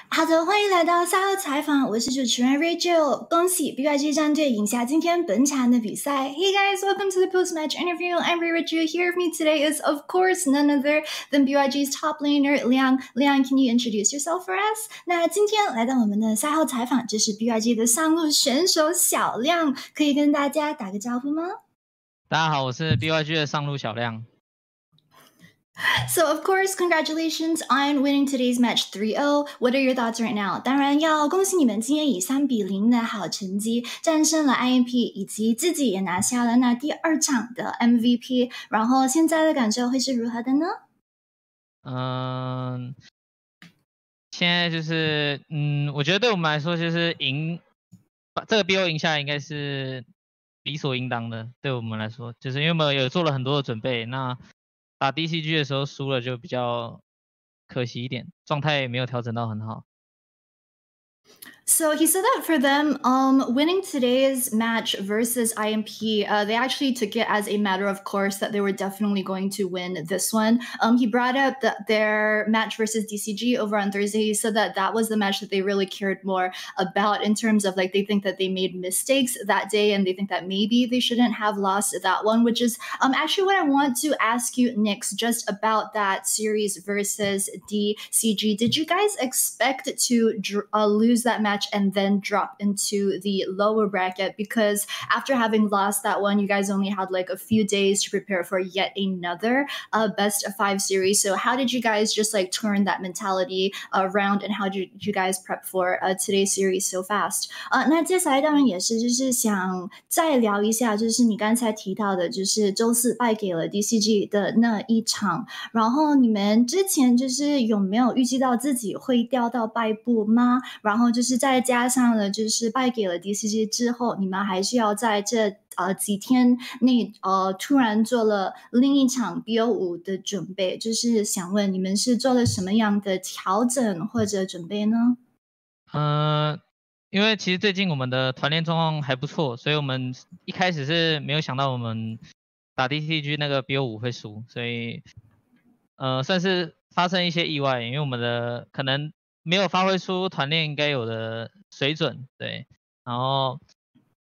好的，欢迎来到赛后采访，我是主持人 Reirachuu。恭喜 BYG 战队赢下今天本场的比赛。Hey guys, welcome to the Postmatch interview. I'm Reirachuu. Here with me today is, of course, none other than BYG's top laner Liang. Liang, can you introduce yourself for us? 那今天来到我们的赛后采访，这是 BYG 的上路选手小亮，可以跟大家打个招呼吗？大家好，我是 BYG 的上路小亮。So, of course, congratulations on winning today's match 3-0. What are your thoughts right now? 当然要恭喜你们今天以3-0的好成绩战胜了 IMP， 以及自己也拿下了那第2场的 MVP。然后现在的感受会是如何的呢？现在就是我觉得对我们来说就是把这个 BO 赢下来应该是理所应当的。对我们来说，就是因为我们有做了很多的准备，那打 DCG 的时候输了就比较可惜一点，状态也没有调整到很好。So he said that for them, winning today's match versus IMP, they actually took it as a matter of course that they were definitely going to win this one. He brought up their match versus DCG over on Thursday. He said that that was the match that they really cared more about in terms of like they think that they made mistakes that day and they think that maybe they shouldn't have lost that one, which is actually what I want to ask you next, just about that series versus DCG. Did you guys expect to lose that match and then drop into the lower bracket? Because after having lost that one, you guys only had like a few days to prepare for yet another best of 5 series. So how did you guys just like turn that mentality around, and how did you guys prep for today's series so fast? 那接下来当然也是就是想再聊一下，就是你刚才提到的，就是周四败给了 DCG 的那一场，然后你们之前就是有没有预计到自己会掉到败部吗？然后就是再加上了就是败给了 DCG 之后，你们还是要在这几天内突然做了另一场 BO5 的准备，就是想问你们是做了什么样的调整或者准备呢？因为其实最近我们的团练状况还不错，所以我们一开始是没有想到我们打 DCG 那个 BO5 会输，所以算是发生一些意外，因为我们的可能没有发挥出团练应该有的水准，对。然后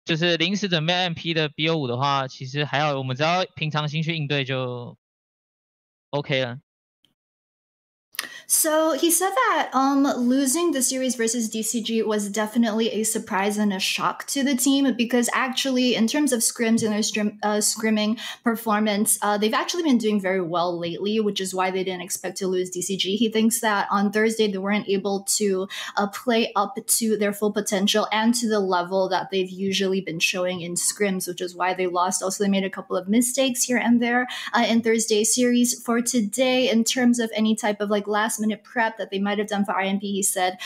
就是临时准备 MP 的 BO5 的话，其实还好，我们只要平常心去应对就 OK 了。So he said that losing the series versus DCG was definitely a surprise and a shock to the team, because actually in terms of scrims and their scrimming performance, they've actually been doing very well lately, which is why they didn't expect to lose DCG. He thinks that on Thursday they weren't able to play up to their full potential and to the level that they've usually been showing in scrims, which is why they lost. Also, they made a couple of mistakes here and there in Thursday's series. For today, in terms of any type of like last minute prep that they might have done for IMP, he said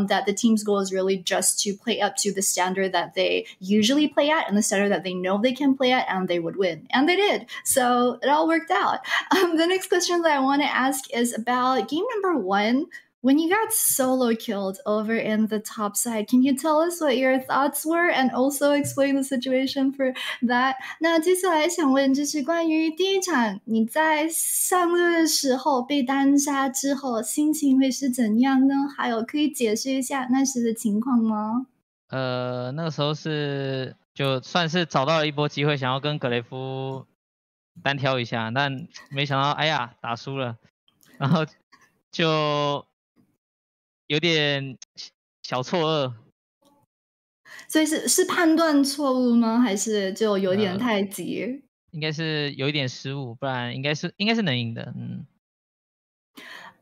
that the team's goal is really just to play up to the standard that they usually play at and the standard that they know they can play at, and they would win. And they did. So it all worked out. The next question that I want to ask is about game number 1. When you got solo killed over in the top side, can you tell us what your thoughts were and also explain the situation for that? 那接下来想问就是关于第一场你在上路的时候被单杀之后心情会是怎样呢？还有可以解释一下那时的情况吗？那个时候是就算是找到了一波机会，想要跟格雷夫单挑一下，但没想到哎呀打输了，然后就有点小错愕。所以是判断错误吗？还是就有点太急？应该是有一点失误，不然应该是能赢的。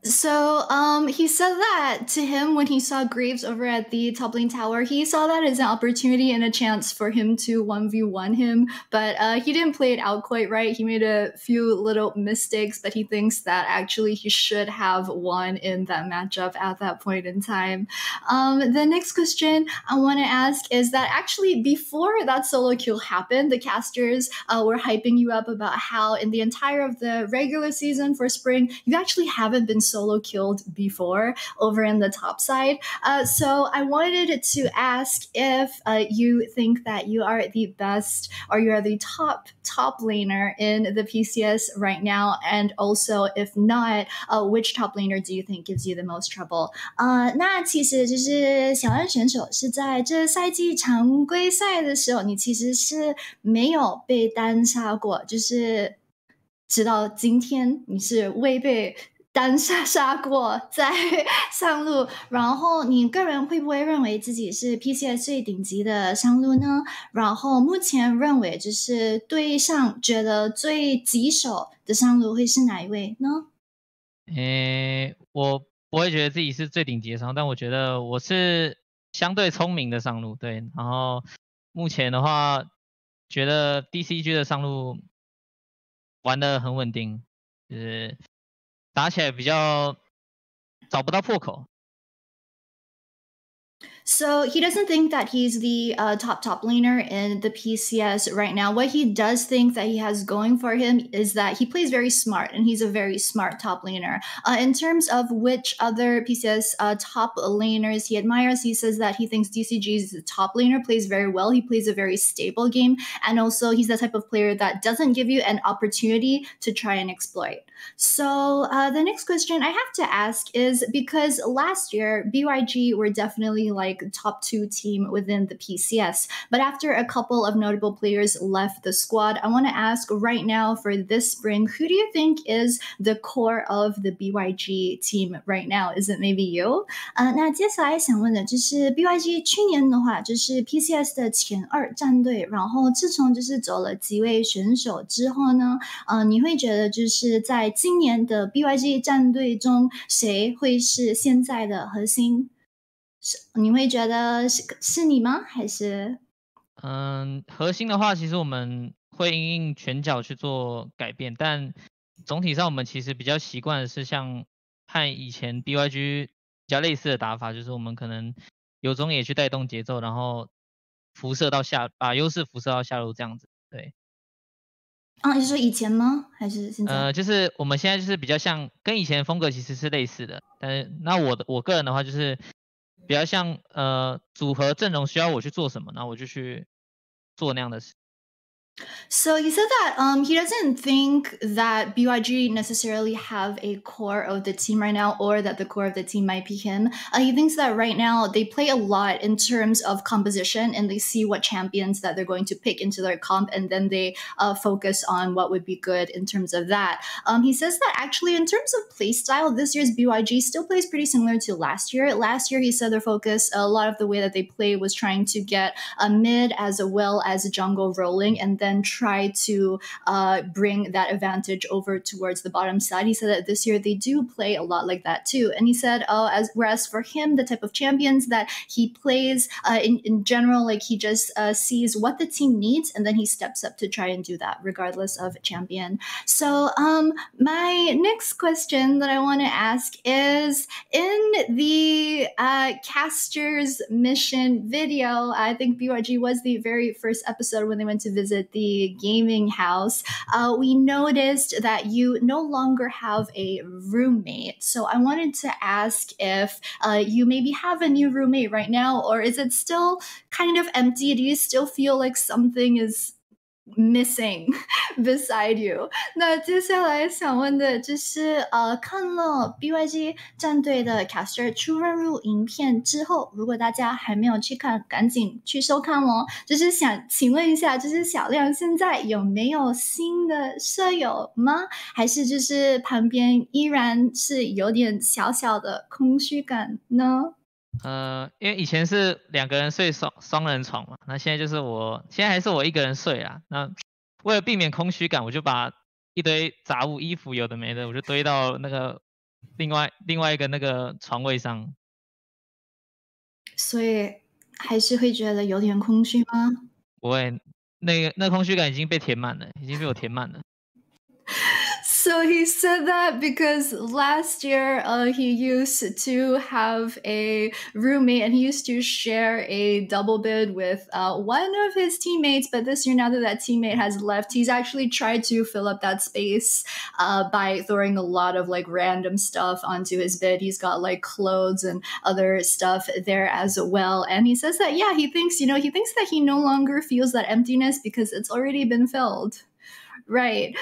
So he said that to him when he saw Graves over at the top lane tower, he saw that as an opportunity and a chance for him to 1v1 him, but he didn't play it out quite right. He made a few little mistakes, but he thinks that actually he should have won in that matchup at that point in time. The next question I want to ask is that actually before that solo kill happened, the casters were hyping you up about how in the entire of the regular season for spring, you actually haven't been solo killed before over in the top side. So I wanted to ask if you think that you are the best or you are the top laner in the PCS right now, and also if not, which top laner do you think gives you the most trouble? 那其实就是小安选手是在这赛季常规赛的时候，你其实是没有被单杀过，就是直到今天你是未被单杀过在上路，然后你个人会不会认为自己是 PCS 最顶级的上路呢？然后目前认为就是对上觉得最棘手的上路会是哪一位呢？我不会觉得自己是最顶级的上路，但我觉得我是相对聪明的上路，对。然后目前的话，觉得 DCG 的上路玩得很稳定，就是打起来比较找不到破口。So he doesn't think that he's the top laner in the PCS right now. What he does think that he has going for him is that he plays very smart, and he's a very smart top laner. In terms of which other PCS top laners he admires, he says that he thinks DCG's top laner plays very well. He plays a very stable game, and also he's the type of player that doesn't give you an opportunity to try and exploit. So the next question I have to ask is, because last year BYG were definitely like top 2 team within the PCS, but after a couple of notable players left the squad, I want to ask right now for this spring, who do you think is the core of the BYG team right now? Is it maybe you? 那接下来想问的就是 BYG 去年的话就是 PCS 的前2战队，然后自从就是走了几位选手之后呢，你会觉得就是在今年的 BYG 战队中，谁会是现在的核心？你会觉得是你吗？还是？核心的话，其实我们会因应拳脚去做改变，但总体上我们其实比较习惯的是像和以前 BYG 比较类似的打法，就是我们可能有中野去带动节奏，然后把优势辐射到下路这样子。对。你是说以前吗？还是现在？就是我们现在就是比较像跟以前的风格其实是类似的，但是那我个人的话就是比较像组合阵容需要我去做什么，然后我就去做那样的事。So he said that he doesn't think that BYG necessarily have a core of the team right now, or that the core of the team might be him. He thinks that right now they play a lot in terms of composition, and they see what champions that they're going to pick into their comp, and then they focus on what would be good in terms of that. He says that actually in terms of playstyle, this year's BYG still plays pretty similar to last year. Last year, he said their focus, a lot of the way that they play was trying to get a mid as well as a jungle rolling, and then try to bring that advantage over towards the bottom side. He said that this year they do play a lot like that too. And he said, whereas for him, the type of champions that he plays in general, like he just sees what the team needs, and then he steps up to try and do that regardless of champion. So my next question that I want to ask is, in the Caster's mission video, I think BYG was the very first episode when they went to visit the gaming house, we noticed that you no longer have a roommate. So I wanted to ask if you maybe have a new roommate right now, or is it still kind of empty? Do you still feel like something is missing beside you? 那接下来想问的就是看了 BYG 战队的 caster 出任务影片之后，如果大家还没有去看，赶紧去收看哦。就是想请问一下，就是小亮现在有没有新的舍友吗？还是就是旁边依然是有点小小的空虚感呢？因为以前是2个人睡双人床嘛，那现在还是我一个人睡啦。那为了避免空虚感，我就把一堆杂物、衣服有的没的，我就堆到那个另外一个那个床位上。所以还是会觉得有点空虚吗？不会，那空虚感已经被填满了，已经被我填满了。So he said that because last year he used to have a roommate and he used to share a double bed with one of his teammates. But this year, now that that teammate has left, he's actually tried to fill up that space by throwing a lot of like random stuff onto his bed. He's got like clothes and other stuff there as well. And he says that, yeah, he thinks that he no longer feels that emptiness because it's already been filled. Right.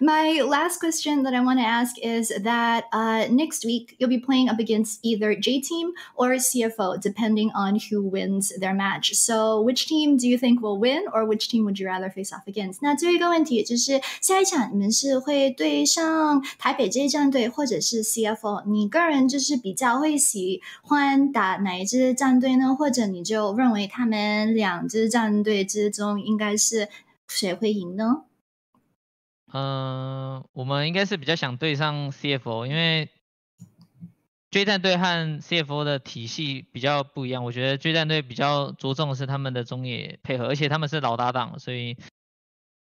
My last question that I want to ask is that next week you'll be playing up against either J Team or CFO, depending on who wins their match. So which team do you think will win, or which team would you rather face off against? 那最后一个问题就是下一场你们是会对上台北这一战队或者是 CFO， 你个人就是比较会喜欢打哪一支战队呢？或者你就认为他们两支战队之中应该是谁会赢呢？我们应该是比较想对上 CFO， 因为 J 战队和 CFO 的体系比较不一样。我觉得 J 战队比较着重的是他们的中野配合，而且他们是老搭档，所以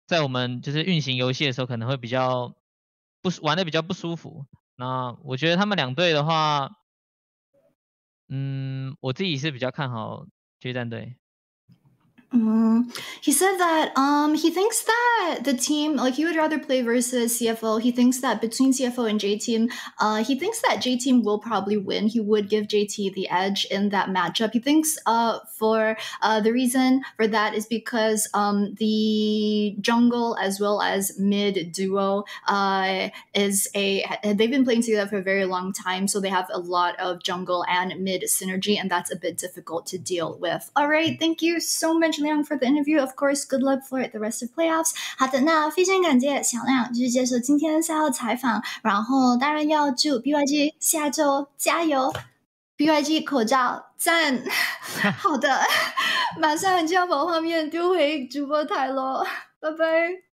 在我们就是运行游戏的时候可能会比较玩的比较不舒服。那我觉得他们两队的话，我自己是比较看好 J 战队。He said that he thinks that the team, like he would rather play versus CFO. He thinks that between CFO and J Team, he thinks that J Team will probably win. He would give JT the edge in that matchup. He thinks for the reason for that is because the jungle as well as mid duo they've been playing together for a very long time, so they have a lot of jungle and mid synergy, and that's a bit difficult to deal with. All right, thank you so much, Liang, for the interview. Of course, good luck for the rest of playoffs. 好的，那非常感谢小亮就是接受今天的赛后采访，然后当然要祝 BYG 下周加油。BYG 口罩赞，好的，马上就要把画面丢回主播台咯，拜拜。